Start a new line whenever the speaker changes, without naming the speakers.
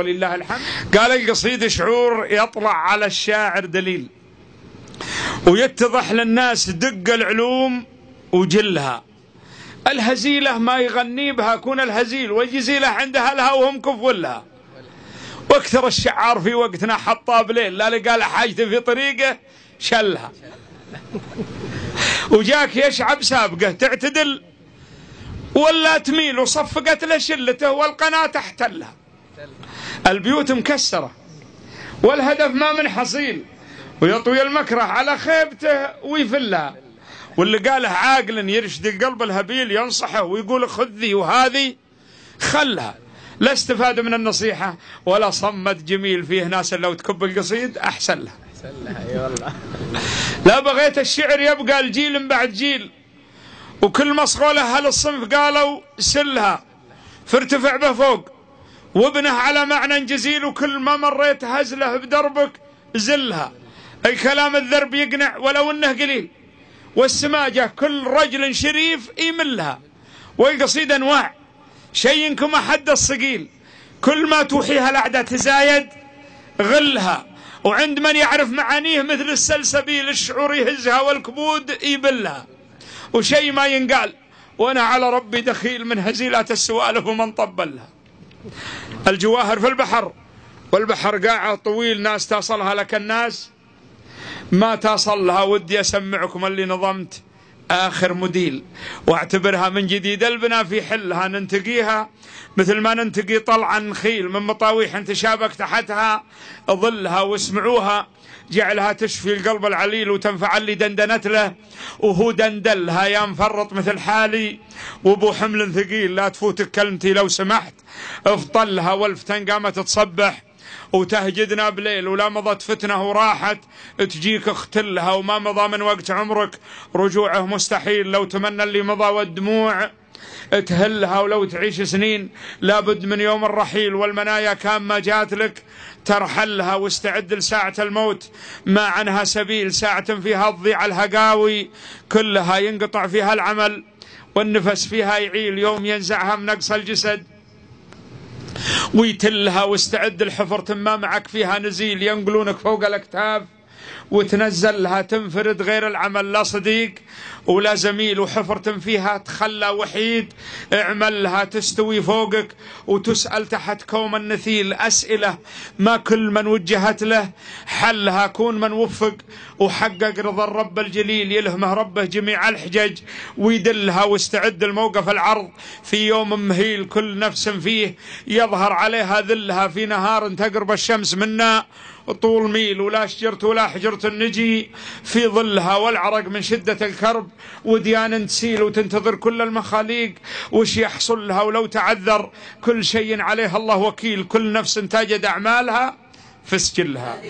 ولله الحمد. قال القصيد شعور يطلع على الشاعر دليل ويتضح للناس دق العلوم وجلها. الهزيلة ما يغني بها كون الهزيل، والجزيلة عند أهلها وهم كفولها. واكثر الشعار في وقتنا حطها بليل، لا لقى له حاجته في طريقه شلها. وجاك يشعب سابقه تعتدل ولا تميل، وصفقت له شلته والقناة احتلها. البيوت مكسرة والهدف ما من حصيل، ويطوي المكره على خيبته ويفلها. واللي قاله عاقل يرشد القلب الهبيل ينصحه ويقول خذ ذي وهذه خلها. لا استفاد من النصيحة ولا صمت جميل. فيه ناس لو تكب القصيد أحسن لها.
اي والله.
لا بغيت الشعر يبقى الجيل من بعد جيل، وكل مصغولة أهل الصنف قالوا سلها. فارتفع به فوق وابنه على معنى جزيل، وكل ما مريت هزله بدربك زلها. أي كلام الذرب يقنع ولو انه قليل، والسماجة كل رجل شريف يملها. والقصيدة انواع شيء كما حد الصقيل، كل ما توحيها الأعداء تزايد غلها. وعند من يعرف معانيه مثل السلسبيل الشعور يهزها والكبود يبلها. وشيء ما ينقال وانا على ربي دخيل من هزيلات السوالف ومن طبلها. الجواهر في البحر والبحر قاعة طويل، ناس تصلها لك الناس ما تصل لها. ودي أسمعكم اللي نظمت آخر مديل، واعتبرها من جديد البنا في حلها. ننتقيها مثل ما ننتقي طلع النخيل من مطاويح تشابك تحتها ظلها. واسمعوها جعلها تشفي القلب العليل وتنفع اللي دندنت له وهو دندلها. يا مفرط مثل حالي وابو حمل ثقيل، لا تفوتك كلمتي لو سمحت افطلها. والفتن قامت تصبح وتهجدنا بليل، ولا مضت فتنه وراحت تجيك اختلها. وما مضى من وقت عمرك رجوعه مستحيل، لو تمنى اللي مضى والدموع تهلها. ولو تعيش سنين لابد من يوم الرحيل، والمنايا كان ما جات لك ترحلها. واستعد لساعة الموت ما عنها سبيل، ساعة فيها تضيع الهقاوي كلها. ينقطع فيها العمل والنفس فيها يعيل، يوم ينزعها من أقصى الجسد ويتلها. واستعد الحفر ما معك فيها نزيل، ينقلونك فوق الأكتاف وتنزلها. تنفرد غير العمل، لا صديق ولا زميل، وحفرة فيها تخلى وحيد اعملها. تستوي فوقك وتسأل تحت كوم النثيل أسئلة ما كل من وجهت له حلها. كون من وفق وحقق رضا الرب الجليل، يلهمه ربه جميع الحجج ويدلها. واستعد الموقف العرض في يوم مهيل، كل نفس فيه يظهر عليها ذلها. في نهار تقرب الشمس منا طول ميل، ولا شجرت ولا حجرت النجي في ظلها. والعرق من شدة الكرب وديان تسيل وتنتظر كل المخاليق وش يحصل لها. ولو تعذر كل شيء عليها الله وكيل، كل نفس تجد أعمالها في سجلها.